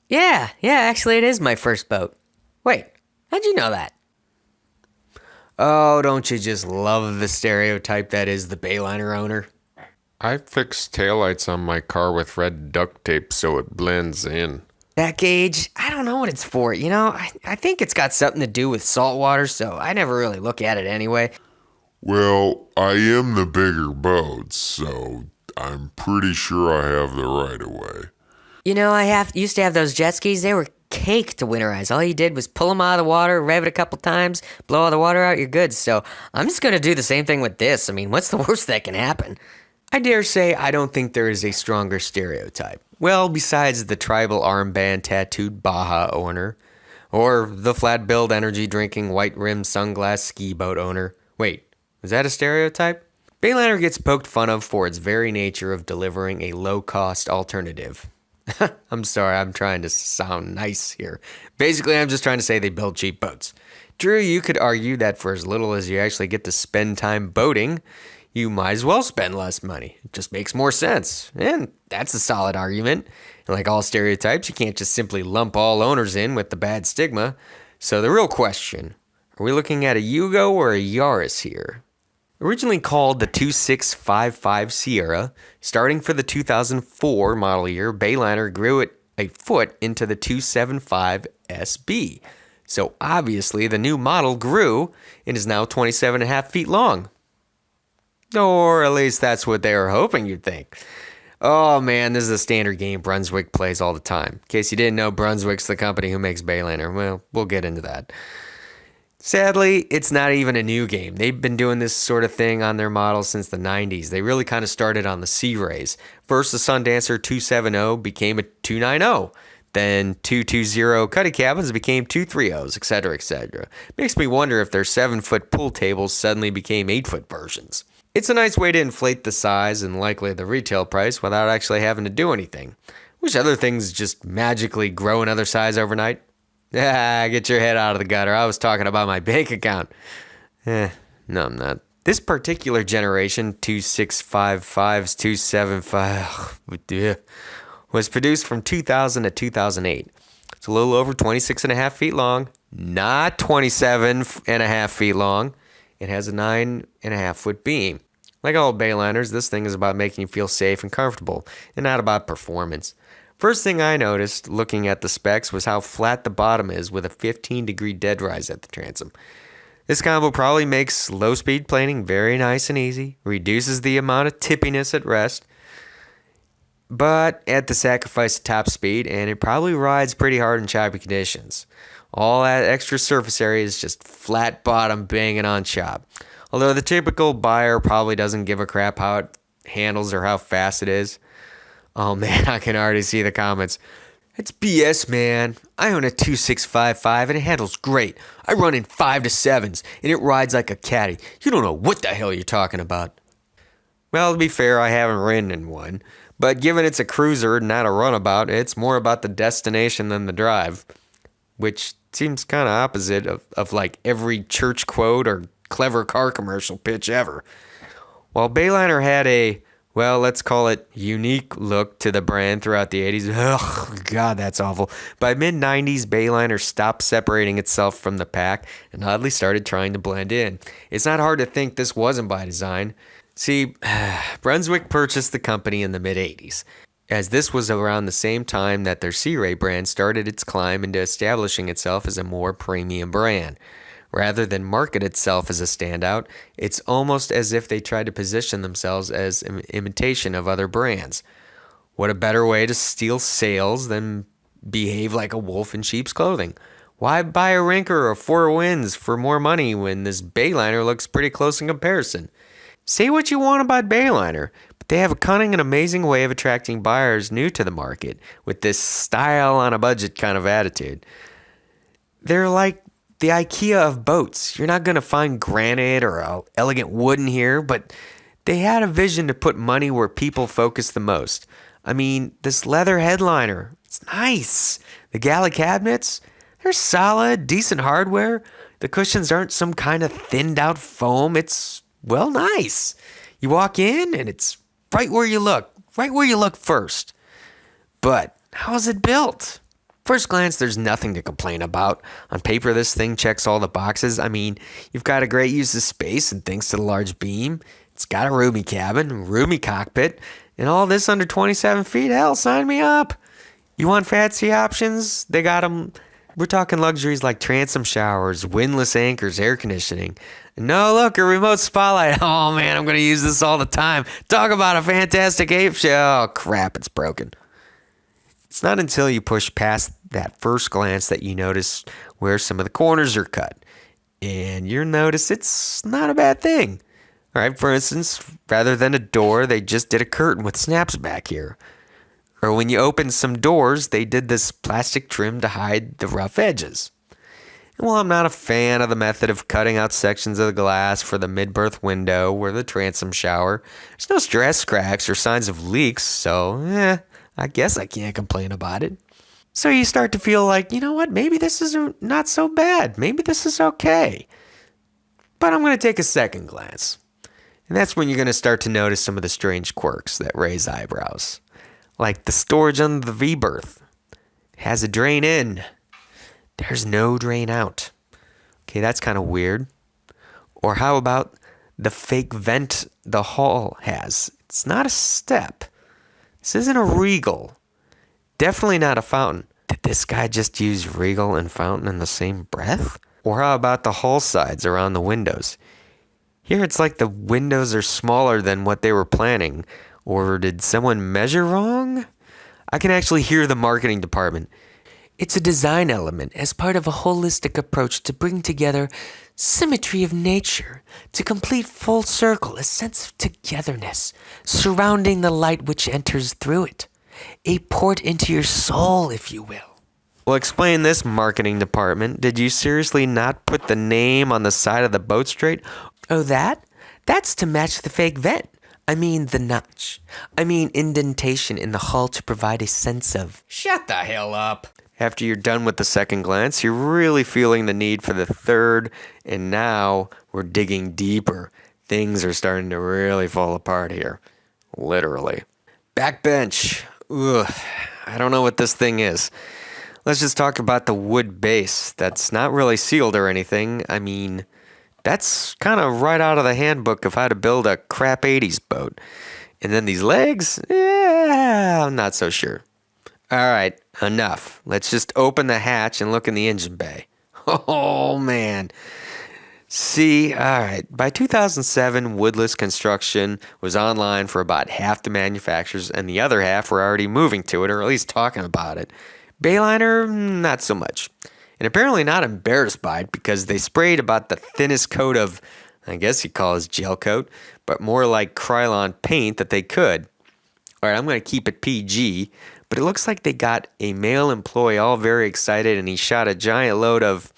Yeah, actually it is my first boat. Wait, how'd you know that? Oh, don't you just love the stereotype that is the Bayliner owner? I fixed taillights on my car with red duct tape so it blends in. That gauge, I don't know what it's for, I think it's got something to do with salt water, so I never really look at it anyway. Well, I am the bigger boat, so I'm pretty sure I have the right of way. I used to have those jet skis. They were cake to winterize. All you did was pull them out of the water, rev it a couple times, blow all the water out, you're good. So I'm just gonna do the same thing with this. I mean, what's the worst that can happen? I dare say I don't think there is a stronger stereotype. Well, besides the tribal armband tattooed Baja owner, or the flat billed energy drinking white rimmed sunglass ski boat owner. Wait, is that a stereotype? Bayliner gets poked fun of for its very nature of delivering a low cost alternative. I'm sorry, I'm trying to sound nice here. Basically, I'm just trying to say they build cheap boats. True, you could argue that for as little as you actually get to spend time boating, you might as well spend less money. It just makes more sense. And that's a solid argument. And like all stereotypes, you can't just simply lump all owners in with the bad stigma. So the real question, are we looking at a Yugo or a Yaris here? Originally called the 2655 Sierra, starting for the 2004 model year, Bayliner grew it a foot into the 275 SB. So obviously the new model grew and is now 27.5 feet long. Or at least that's what they were hoping you'd think. Oh man, this is a standard game Brunswick plays all the time. In case you didn't know, Brunswick's the company who makes Bayliner. Well, we'll get into that. Sadly, it's not even a new game. They've been doing this sort of thing on their models since the 90s. They really kind of started on the Sea Rays. First, the Sundancer 270 became a 290. Then 220 cuddy cabins became 230s, etc., etc. Makes me wonder if their 7-foot pool tables suddenly became 8-foot versions. It's a nice way to inflate the size and likely the retail price without actually having to do anything. Wish other things just magically grow another size overnight. Ah, get your head out of the gutter. I was talking about my bank account. No, I'm not. This particular generation, 2655's 275, was produced from 2000 to 2008. It's a little over 26.5 feet long, not 27.5 feet long. It has a 9.5 foot beam. Like all Bayliners, this thing is about making you feel safe and comfortable, and not about performance. First thing I noticed looking at the specs was how flat the bottom is with a 15-degree dead rise at the transom. This combo probably makes low-speed planing very nice and easy, reduces the amount of tippiness at rest, but at the sacrifice of top speed, and it probably rides pretty hard in choppy conditions. All that extra surface area is just flat bottom banging on chop. Although the typical buyer probably doesn't give a crap how it handles or how fast it is. Oh man, I can already see the comments. It's BS, man. I own a 2655 and it handles great. I run in 5 to 7s and it rides like a caddy. You don't know what the hell you're talking about. Well, to be fair, I haven't ridden in one. But given it's a cruiser, not a runabout, it's more about the destination than the drive. Which seems kind of opposite of like every church quote or clever car commercial pitch ever. While Bayliner had a, well, let's call it unique look to the brand throughout the 80s. Ugh, God, that's awful. By mid-90s, Bayliner stopped separating itself from the pack and oddly started trying to blend in. It's not hard to think this wasn't by design. See, Brunswick purchased the company in the mid-80s, as this was around the same time that their Sea Ray brand started its climb into establishing itself as a more premium brand. Rather than market itself as a standout, it's almost as if they tried to position themselves as an imitation of other brands. What a better way to steal sales than behave like a wolf in sheep's clothing? Why buy a Rinker or Four Winds for more money when this Bayliner looks pretty close in comparison? Say what you want about Bayliner, but they have a cunning and amazing way of attracting buyers new to the market with this style on a budget kind of attitude. They're like the IKEA of boats. You're not going to find granite or elegant wood in here, but they had a vision to put money where people focus the most. I mean, this leather headliner, it's nice. The galley cabinets, they're solid, decent hardware. The cushions aren't some kind of thinned out foam. It's, well, nice. You walk in and it's right where you look first. But how is it built? First glance, there's nothing to complain about. On paper, this thing checks all the boxes. I mean, you've got a great use of space, and thanks to the large beam, it's got a roomy cabin, roomy cockpit, and all this under 27 feet. Hell, sign me up. You want fancy options? They got them. We're talking luxuries like transom showers, windlass anchors, air conditioning. No, look, a remote spotlight. Oh, man, I'm going to use this all the time. Talk about a fantastic ape show. Oh, crap, it's broken. It's not until you push past that first glance that you notice where some of the corners are cut. And you'll notice it's not a bad thing. All right, for instance, rather than a door, they just did a curtain with snaps back here. Or when you open some doors, they did this plastic trim to hide the rough edges. And while I'm not a fan of the method of cutting out sections of the glass for the mid-berth window or the transom shower, there's no stress cracks or signs of leaks, so I guess I can't complain about it. So you start to feel like, you know what, maybe this is not so bad. Maybe this is okay. But I'm going to take a second glance. And that's when you're going to start to notice some of the strange quirks that raise eyebrows. Like the storage under the V-Berth. It has a drain in. There's no drain out. Okay, that's kind of weird. Or how about the fake vent the hull has? It's not a step. This isn't a Regal. Definitely not a fountain. Did this guy just use Regal and fountain in the same breath? Or how about the hull sides around the windows? Here it's like the windows are smaller than what they were planning. Or did someone measure wrong? I can actually hear the marketing department. It's a design element as part of a holistic approach to bring together symmetry of nature, to complete full circle, a sense of togetherness surrounding the light which enters through it. A port into your soul, if you will. Well, explain this, marketing department. Did you seriously not put the name on the side of the boat straight? Oh, that's to match the fake vent. I mean the notch. I mean indentation in the hull to provide a sense of... Shut the hell up. After you're done with the second glance, you're really feeling the need for the third, and now we're digging deeper. Things are starting to really fall apart here. Literally. Backbench. Ugh. I don't know what this thing is. Let's just talk about the wood base. That's not really sealed or anything. I mean... That's kind of right out of the handbook of how to build a crap 80s boat. And then these legs? I'm not so sure. All right, enough. Let's just open the hatch and look in the engine bay. Oh, man. See, all right. By 2007, woodless construction was online for about half the manufacturers, and the other half were already moving to it, or at least talking about it. Bayliner, not so much. And apparently not embarrassed by it because they sprayed about the thinnest coat of, I guess you call it gel coat, but more like Krylon paint that they could. All right, I'm going to keep it PG, but it looks like they got a male employee all very excited and he shot a giant load of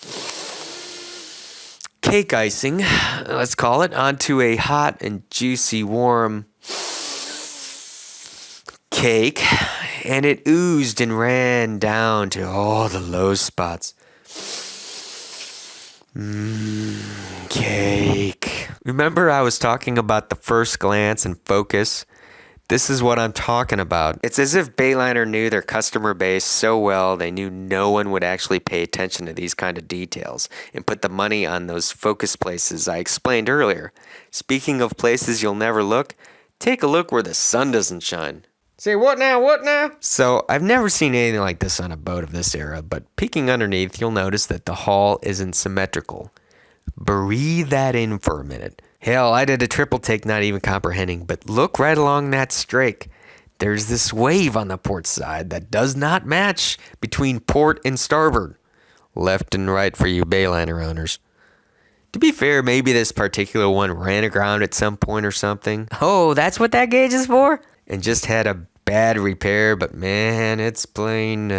cake icing, let's call it, onto a hot and juicy warm cake, and it oozed and ran down to all the low spots. Cake. Remember I was talking about the first glance and focus? This is what I'm talking about. It's as if Bayliner knew their customer base so well they knew no one would actually pay attention to these kind of details and put the money on those focus places I explained earlier. Speaking of places you'll never look, take a look where the sun doesn't shine. Say, what now, what now? So, I've never seen anything like this on a boat of this era, but peeking underneath, you'll notice that the hull isn't symmetrical. Breathe that in for a minute. Hell, I did a triple take not even comprehending, but look right along that strake. There's this wave on the port side that does not match between port and starboard. Left and right for you Bayliner owners. To be fair, maybe this particular one ran aground at some point or something. Oh, that's what that gauge is for? And just had a bad repair, but man, it's plain,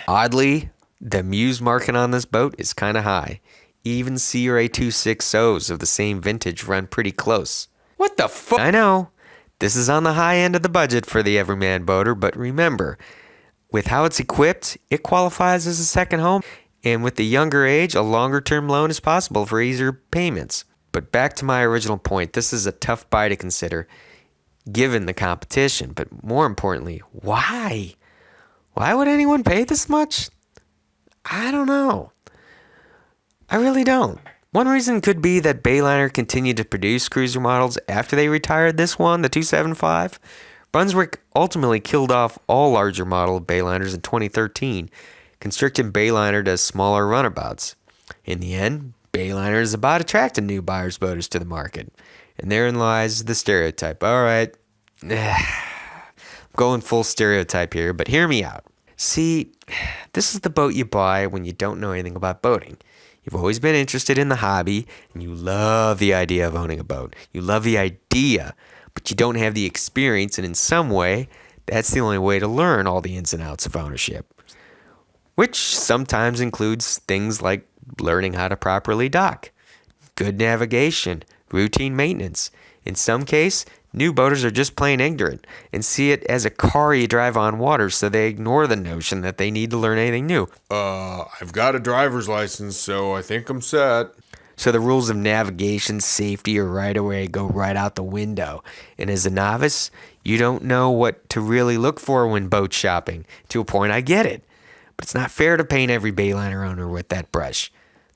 Oddly, the Muse marking on this boat is kind of high. Even CRA 260s of the same vintage run pretty close. What the fuck? I know, this is on the high end of the budget for the Everyman boater, but remember, with how it's equipped, it qualifies as a second home, and with the younger age, a longer term loan is possible for easier payments. But back to my original point, this is a tough buy to consider, given the competition, but more importantly, why? Why would anyone pay this much? I don't know. I really don't. One reason could be that Bayliner continued to produce cruiser models after they retired this one, the 275. Brunswick ultimately killed off all larger model Bayliners in 2013, constricting Bayliner to smaller runabouts. In the end, Bayliner is about attracting new buyers' boaters to the market. And therein lies the stereotype. All right, I'm going full stereotype here, but hear me out. See, this is the boat you buy when you don't know anything about boating. You've always been interested in the hobby, and you love the idea of owning a boat. You love the idea, but you don't have the experience, and in some way, that's the only way to learn all the ins and outs of ownership. Which sometimes includes things like learning how to properly dock, good navigation, routine maintenance. In some case, new boaters are just plain ignorant and see it as a car you drive on water, so they ignore the notion that they need to learn anything new. I've got a driver's license, so I think I'm set. So the rules of navigation, safety, or right-of-way go right out the window. And as a novice, you don't know what to really look for when boat shopping. To a point, I get it. But it's not fair to paint every Bayliner owner with that brush.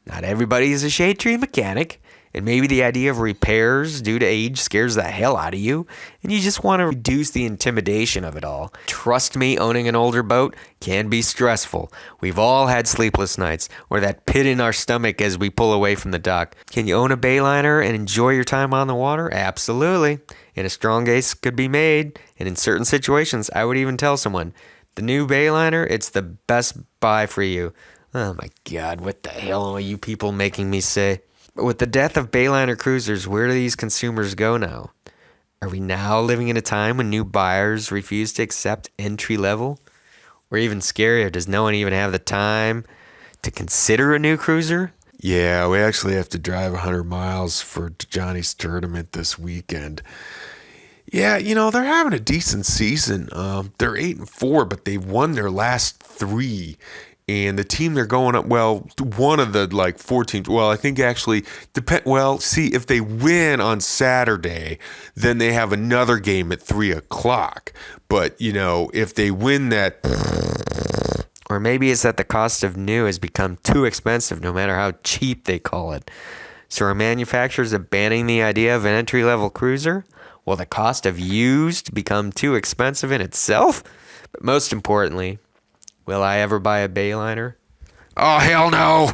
Not everybody is a shade tree mechanic, and maybe the idea of repairs due to age scares the hell out of you, and you just want to reduce the intimidation of it all. Trust me, owning an older boat can be stressful. We've all had sleepless nights, or that pit in our stomach as we pull away from the dock. Can you own a Bayliner and enjoy your time on the water? Absolutely. And a strong case could be made, and in certain situations, I would even tell someone, the new Bayliner, it's the best buy for you. Oh my God, what the hell are you people making me say? But with the death of Bayliner cruisers, where do these consumers go now? Are we now living in a time when new buyers refuse to accept entry level? Or even scarier, does no one even have the time to consider a new cruiser? Yeah, we actually have to drive 100 miles for Johnny's tournament this weekend. Yeah, they're having a decent season. They're 8-4, but they've won their last 3. And the team they're going up, one of the 4 teams, I think actually, if they win on Saturday, then they have another game at 3 o'clock. But, if they win that... Or maybe it's that the cost of new has become too expensive, no matter how cheap they call it. So are manufacturers abandoning the idea of an entry-level cruiser? Will the cost of used become too expensive in itself? But most importantly, will I ever buy a Bayliner? Oh, hell no!